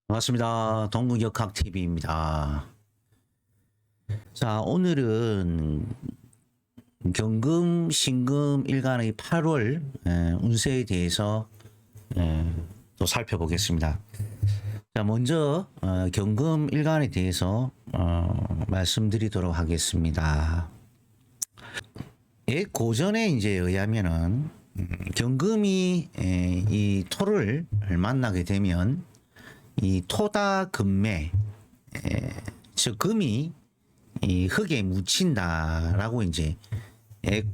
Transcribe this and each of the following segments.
반갑습니다. 동국역학TV입니다. 자, 오늘은 경금, 신금 일간의 8월 운세에 대해서 또 살펴보겠습니다. 자, 먼저 경금 일간에 대해서 말씀드리도록 하겠습니다. 고전에 이제 의하면은 경금이 이 토를 만나게 되면 이 토다 금매, 즉 금이 이 흙에 묻힌다라고 이제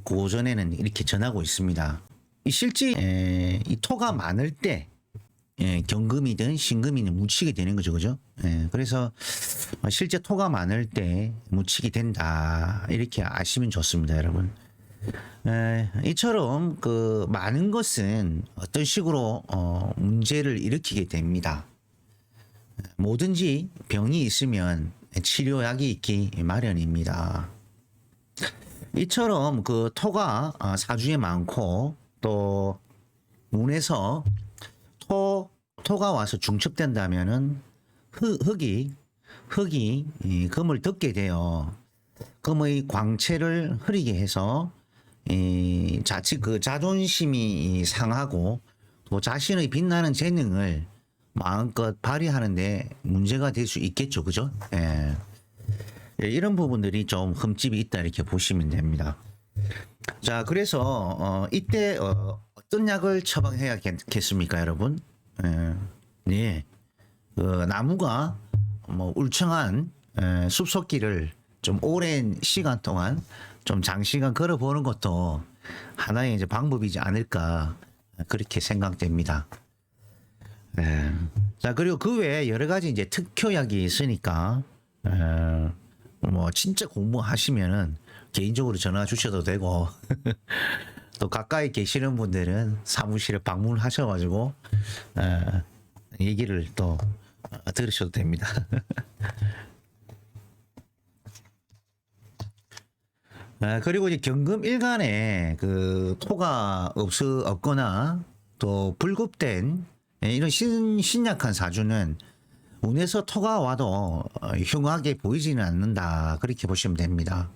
고전에는 이렇게 전하고 있습니다. 실제 이 토가 많을 때 경금이든 신금이든 묻히게 되는 거죠, 그죠? 그래서 실제 토가 많을 때 묻히게 된다 이렇게 아시면 좋습니다, 여러분. 이처럼 그 많은 것은 어떤 식으로 문제를 일으키게 됩니다. 뭐든지 병이 있으면 치료약이 있기 마련입니다. 이처럼 그 토가 사주에 많고 또 운에서 토가 와서 중첩된다면은 흙이 금을 덮게 돼요. 금의 광채를 흐리게 해서 자칫 그 자존심이 상하고 또 자신의 빛나는 재능을 마음껏 발휘하는데 문제가 될 수 있겠죠, 그죠? 이런 부분들이 좀 흠집이 있다 이렇게 보시면 됩니다. 자, 그래서 이때 어떤 약을 처방해야겠습니까, 여러분? 네, 나무가 뭐 울창한 숲속길을 좀 오랜 시간 동안 좀 장시간 걸어보는 것도 하나의 이제 방법이지 않을까 그렇게 생각됩니다. 자, 그리고 그 외에 여러 가지 이제 특효약이 있으니까, 뭐, 진짜 공부하시면은 개인적으로 전화 주셔도 되고, 또 가까이 계시는 분들은 사무실에 방문하셔가지고, 얘기를 또 들으셔도 됩니다. 그리고 이제 경금 일간에 그 토가 없거나 또 불급된 이런 신약한 사주는 운에서 토가 와도 흉하게 보이지는 않는다 그렇게 보시면 됩니다.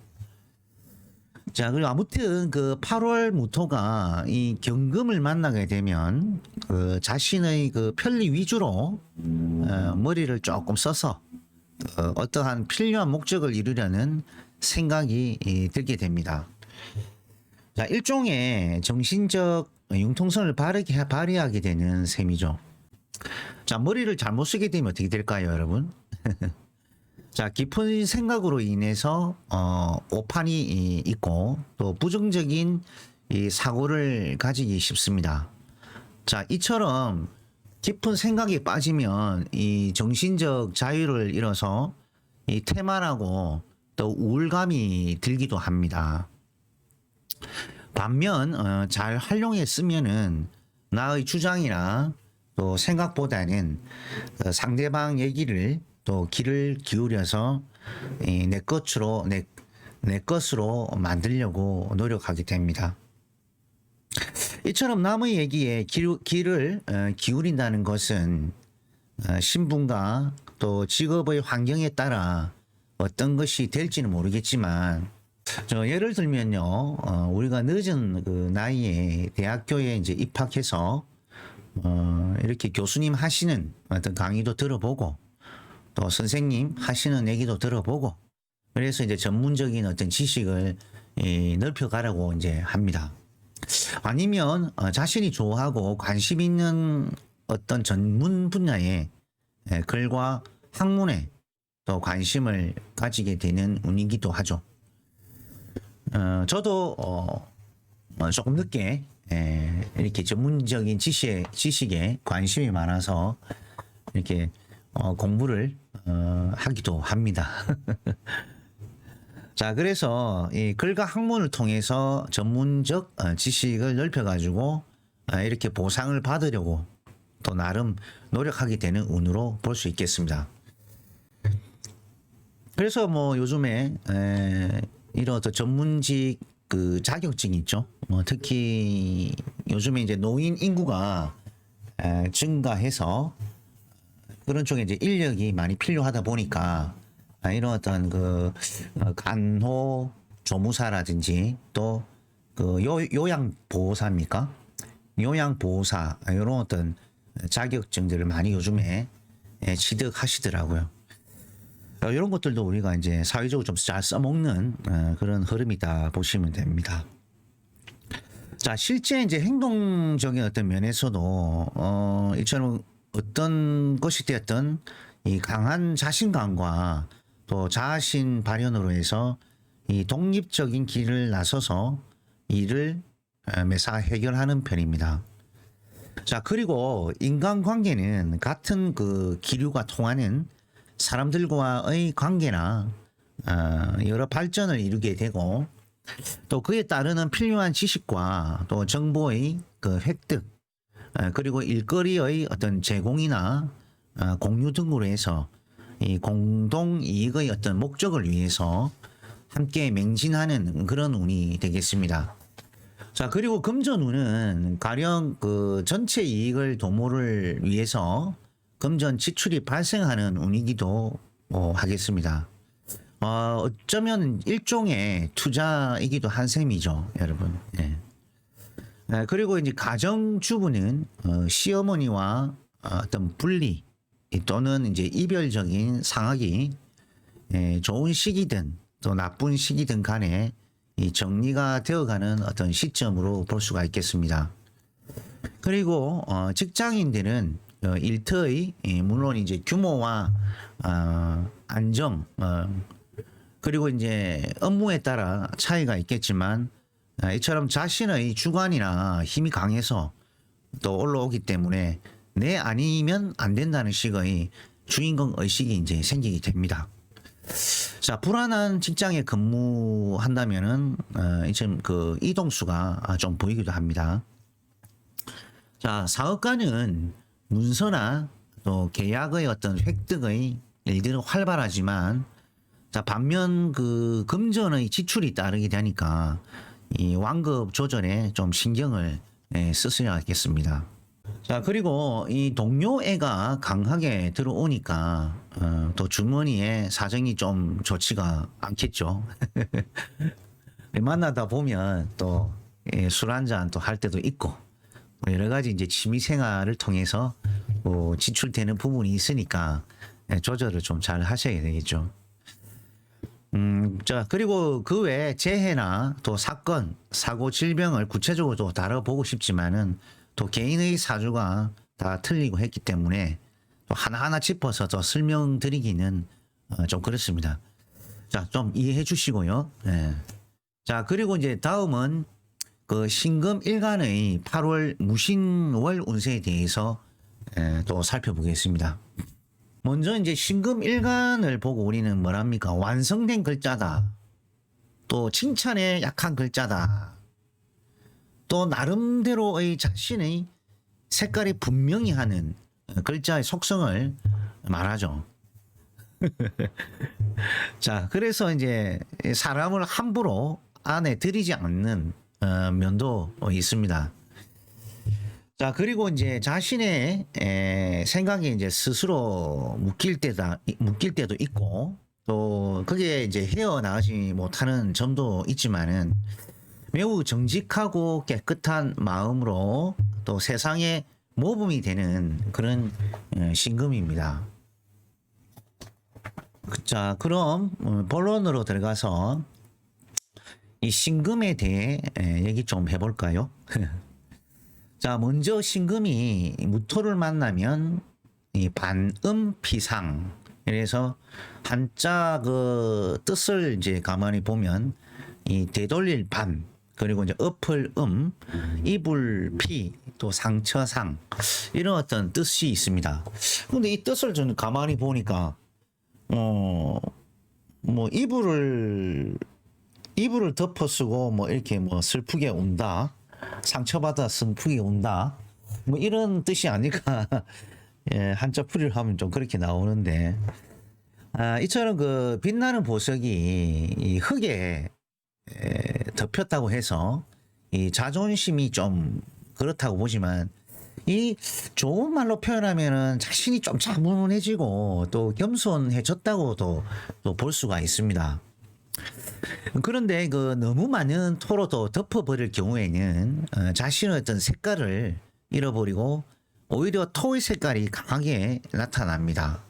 자, 그리고 아무튼 그 8월 무토가 이 경금을 만나게 되면 그 자신의 그 편리 위주로 머리를 조금 써서 어떠한 필요한 목적을 이루려는 생각이 들게 됩니다. 자, 일종의 정신적 융통성을 발휘하게 되는 셈이죠. 자, 머리를 잘못 쓰게 되면 어떻게 될까요, 여러분? 자, 깊은 생각으로 인해서 오판이 있고 또 부정적인 이 사고를 가지기 쉽습니다. 자, 이처럼 깊은 생각에 빠지면 이 정신적 자유를 잃어서 이 태만하고 또 우울감이 들기도 합니다. 반면 잘 활용해 쓰면은 나의 주장이나 또 생각보다는 상대방 얘기를 또 귀를 기울여서 내 것으로 만들려고 노력하게 됩니다. 이처럼 남의 얘기에 귀를 기울인다는 것은 신분과 또 직업의 환경에 따라 어떤 것이 될지는 모르겠지만, 예를 들면요, 우리가 늦은 그 나이에 대학교에 이제 입학해서 이렇게 교수님 하시는 어떤 강의도 들어보고 또 선생님 하시는 얘기도 들어보고 그래서 이제 전문적인 어떤 지식을 넓혀가라고 이제 합니다. 아니면 자신이 좋아하고 관심 있는 어떤 전문 분야의 글과 학문에 또 관심을 가지게 되는 운이기도 하죠. 저도 조금 늦게 이렇게 전문적인 지식에 관심이 많아서 이렇게 공부를 하기도 합니다. 자, 그래서 이 글과 학문을 통해서 전문적 지식을 넓혀가지고 이렇게 보상을 받으려고 또 나름 노력하게 되는 운으로 볼 수 있겠습니다. 그래서 뭐 요즘에 이런 어떤 전문직 그 자격증 있죠. 특히 요즘에 이제 노인 인구가 증가해서 그런 쪽에 이제 인력이 많이 필요하다 보니까 이런 어떤 그 간호 조무사라든지 또 그 요양보호사입니까? 요양보호사 이런 어떤 자격증들을 많이 요즘에 취득하시더라고요. 이런 것들도 우리가 이제 사회적으로 좀 잘 써먹는 그런 흐름이다 보시면 됩니다. 자, 실제 이제 행동적인 어떤 면에서도 이처럼 어떤 것이 되었던 이 강한 자신감과 또 자신 발현으로 해서 이 독립적인 길을 나서서 이를 매사 해결하는 편입니다. 자, 그리고 인간관계는 같은 그 기류가 통하는 사람들과의 관계나 여러 발전을 이루게 되고 또 그에 따르는 필요한 지식과 또 정보의 그 획득 그리고 일거리의 어떤 제공이나 공유 등으로 해서 이 공동 이익의 어떤 목적을 위해서 함께 맹진하는 그런 운이 되겠습니다. 자, 그리고 금전운은 가령 그 전체 이익을 도모를 위해서 금전 지출이 발생하는 운이기도 하겠습니다. 어쩌면 일종의 투자이기도 한 셈이죠, 여러분. 예. 그리고 이제 가정주부는 시어머니와 어떤 분리 또는 이제 이별적인 상황이 좋은 시기든 또 나쁜 시기든 간에 이 정리가 되어가는 어떤 시점으로 볼 수가 있겠습니다. 그리고 직장인들은 일터의 물론 이제 규모와 안정 그리고 이제 업무에 따라 차이가 있겠지만 이처럼 자신의 주관이나 힘이 강해서 또 올라오기 때문에 내 아니면 안 된다는 식의 주인공 의식이 이제 생기게 됩니다. 자, 불안한 직장에 근무한다면은 이제 그 이동수가 좀 보이기도 합니다. 자, 사업가는 문서나 또 계약의 어떤 획득의 일들은 활발하지만 자, 반면 그 금전의 지출이 따르게 되니까 이 완급 조절에 좀 신경을 쓰셔야겠습니다. 자, 그리고 이 동료애가 강하게 들어오니까 또 주머니에 사정이 좀 좋지가 않겠죠. 만나다 보면 또 술 한잔 또 할 때도 있고 여러 가지 이제 취미 생활을 통해서 뭐 지출되는 부분이 있으니까 조절을 좀 잘 하셔야 되겠죠. 자, 그리고 그 외에 재해나 또 사건, 사고, 질병을 구체적으로 또 다뤄보고 싶지만은 또 개인의 사주가 다 틀리고 했기 때문에 또 하나하나 짚어서 더 설명드리기는 좀 그렇습니다. 자, 좀 이해해 주시고요. 네. 자, 그리고 이제 다음은 그 신금 일간의 8월 무신월 운세에 대해서 또 살펴보겠습니다. 먼저 이제 신금 일간을 보고 우리는 뭐랍니까? 완성된 글자다. 또 칭찬에 약한 글자다. 또 나름대로의 자신의 색깔이 분명히 하는 글자의 속성을 말하죠. 자, 그래서 이제 사람을 함부로 안에 들이지 않는 면도 있습니다. 자, 그리고 이제 자신의 생각에 이제 스스로 묶일 때도 있고 또 그게 이제 헤어나가지 못하는 점도 있지만은 매우 정직하고 깨끗한 마음으로 또 세상에 모범이 되는 그런 신금입니다. 자, 그럼 본론으로 들어가서 이 신금에 대해 얘기 좀 해볼까요? 자, 먼저 신금이 무토를 만나면 이 반음피상. 그래서 한자 그 뜻을 이제 가만히 보면 이 되돌릴 반, 그리고 이제 엎을 이불 피, 또 상처상 이런 어떤 뜻이 있습니다. 근데 이 뜻을 저는 가만히 보니까 뭐 이불을 덮어 쓰고 뭐 이렇게 뭐 슬프게 운다. 상처받아 슬프게 운다. 뭐 이런 뜻이 아닐까. 예, 한자 풀이를 하면 좀 그렇게 나오는데 이처럼 그 빛나는 보석이 이 흙에 덮였다고 해서 이 자존심이 좀 그렇다고 보지만 이 좋은 말로 표현하면은 자신이 좀 차분해지고 또 겸손해졌다고도 또 볼 수가 있습니다. 그런데 그 너무 많은 토로도 덮어버릴 경우에는 자신의 어떤 색깔을 잃어버리고 오히려 토의 색깔이 강하게 나타납니다.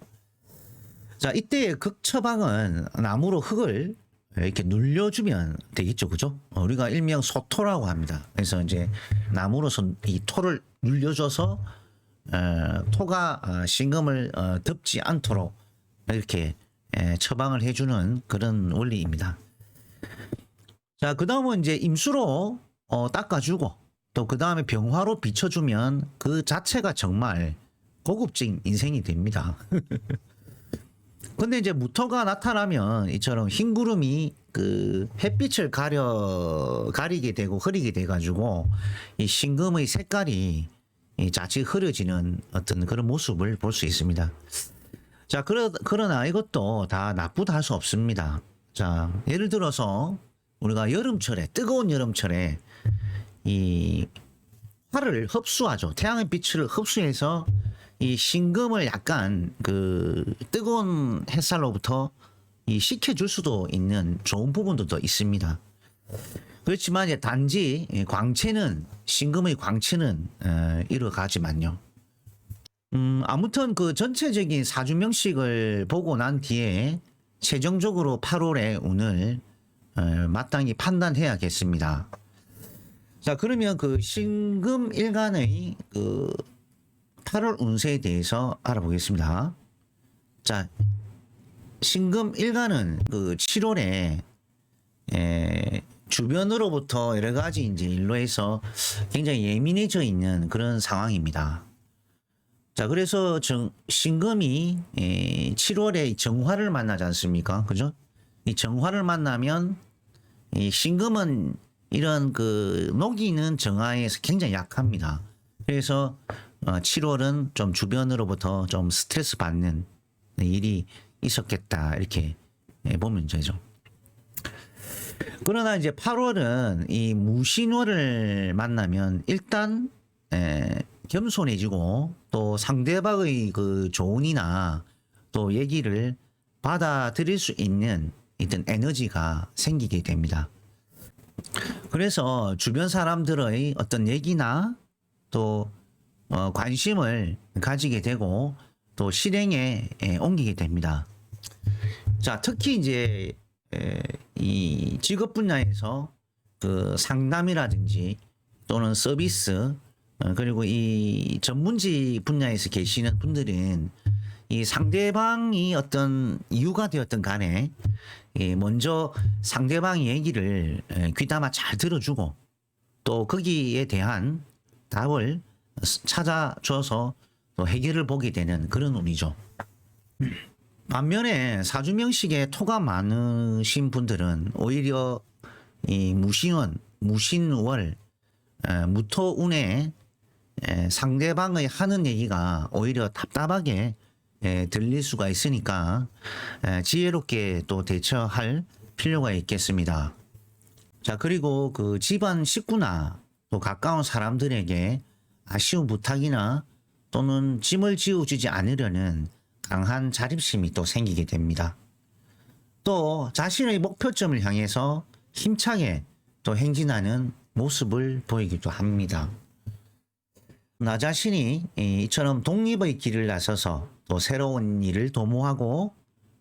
자, 이때의 극처방은 나무로 흙을 이렇게 눌려주면 되겠죠, 그죠? 우리가 일명 소토라고 합니다. 그래서 이제 나무로서 이 토를 눌려줘서 토가 신금을 덮지 않도록 이렇게 처방을 해주는 그런 원리입니다. 자, 그 다음은 이제 임수로 닦아주고 또 그 다음에 병화로 비춰주면 그 자체가 정말 고급진 인생이 됩니다. 근데 이제 무토가 나타나면 이처럼 흰 구름이 그 햇빛을 가리게 되고 흐리게 돼 가지고 이 신금의 색깔이 자칫 흐려지는 어떤 그런 모습을 볼 수 있습니다. 자, 그러나 이것도 다 나쁘다 할 수 없습니다. 자, 예를 들어서 우리가 여름철에, 뜨거운 여름철에 이 화를 흡수하죠. 태양의 빛을 흡수해서 이 신금을 약간 그 뜨거운 햇살로부터 이 식혀줄 수도 있는 좋은 부분도 있습니다. 그렇지만 이제 단지 광채는, 신금의 광채는 이뤄가지만요. 아무튼 그 전체적인 사주명식을 보고 난 뒤에 최종적으로 8월의 운을 마땅히 판단해야겠습니다. 자, 그러면 그 신금 일간의 그 8월 운세에 대해서 알아보겠습니다. 자, 신금 일간은 그 7월에 주변으로부터 여러 가지 이제 일로 해서 굉장히 예민해져 있는 그런 상황입니다. 자, 그래서 신금이 7월에 정화를 만나지 않습니까? 그죠? 이 정화를 만나면 이 신금은 이런 그 녹이는 정화에서 굉장히 약합니다. 그래서 7월은 좀 주변으로부터 좀 스트레스 받는 일이 있었겠다, 이렇게 보면 되죠. 그러나 이제 8월은 이 무신월을 만나면 일단 겸손해지고 또 상대방의 그 조언이나 또 얘기를 받아들일 수 있는 어떤 에너지가 생기게 됩니다. 그래서 주변 사람들의 어떤 얘기나 또 관심을 가지게 되고 또 실행에 옮기게 됩니다. 자, 특히 이제 이 직업 분야에서 그 상담이라든지 또는 서비스 그리고 이 전문직 분야에서 계시는 분들은 이 상대방이 어떤 이유가 되었든 간에 먼저 상대방의 얘기를 귀담아 잘 들어주고 또 거기에 대한 답을 찾아줘서 또 해결을 보게 되는 그런 운이죠. 반면에 사주명식에 토가 많으신 분들은 오히려 이 무신원, 무신월, 무토운에 상대방의 하는 얘기가 오히려 답답하게 들릴 수가 있으니까 지혜롭게 또 대처할 필요가 있겠습니다. 자, 그리고 그 집안 식구나 또 가까운 사람들에게 아쉬운 부탁이나 또는 짐을 지어주지 않으려는 강한 자립심이 또 생기게 됩니다. 또 자신의 목표점을 향해서 힘차게 또 행진하는 모습을 보이기도 합니다. 나 자신이 이처럼 독립의 길을 나서서 또 새로운 일을 도모하고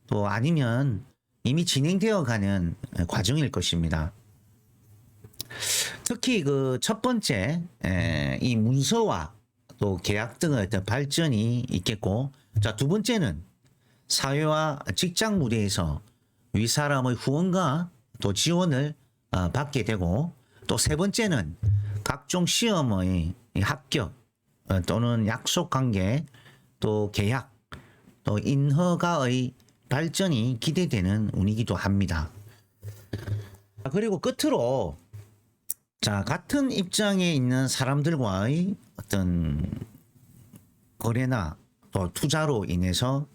또 아니면 이미 진행되어 가는 과정일 것입니다. 특히 그 첫 번째 이 문서와 또 계약 등의 어떤 발전이 있겠고, 자, 두 번째는 사회와 직장 무대에서 윗사람의 후원과 또 지원을 받게 되고, 또 세 번째는 각종 시험의 합격 또는 약속 관계 또 계약 또 인허가의 발전이 기대되는 운이기도 합니다. 그리고 끝으로 자, 같은 입장에 있는 사람들과의 어떤 거래나 또 투자로 인해서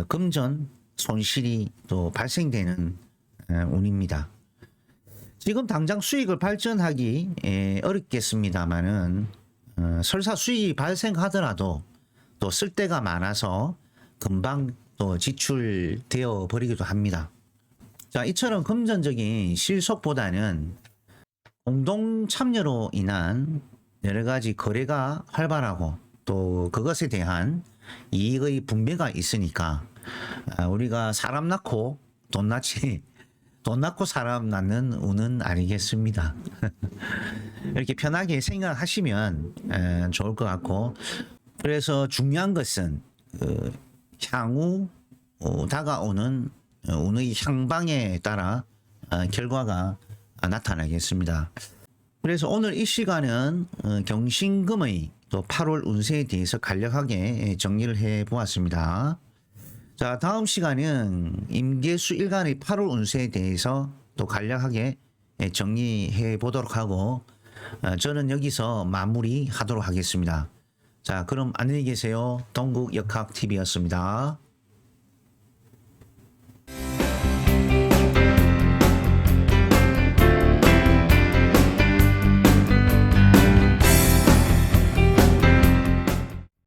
금전 손실이 또 발생되는 운입니다. 지금 당장 수익을 발전하기 어렵겠습니다만은 설사 수익이 발생하더라도 또 쓸 데가 많아서 금방 또 지출되어 버리기도 합니다. 자, 이처럼 금전적인 실속보다는 공동 참여로 인한 여러 가지 거래가 활발하고 또 그것에 대한 이익의 분배가 있으니까 우리가 사람 낳고 돈 낳지 돈 낳고 사람 낳는 운은 아니겠습니다. 이렇게 편하게 생각하시면 좋을 것 같고, 그래서 중요한 것은 향후 다가오는 운의 향방에 따라 결과가 나타나겠습니다. 그래서 오늘 이 시간은 경신금의 또 8월 운세에 대해서 간략하게 정리를 해 보았습니다. 자, 다음 시간은 임계수 일간의 8월 운세에 대해서 또 간략하게 정리해 보도록 하고, 저는 여기서 마무리하도록 하겠습니다. 자, 그럼 안녕히 계세요. 동국역학TV였습니다.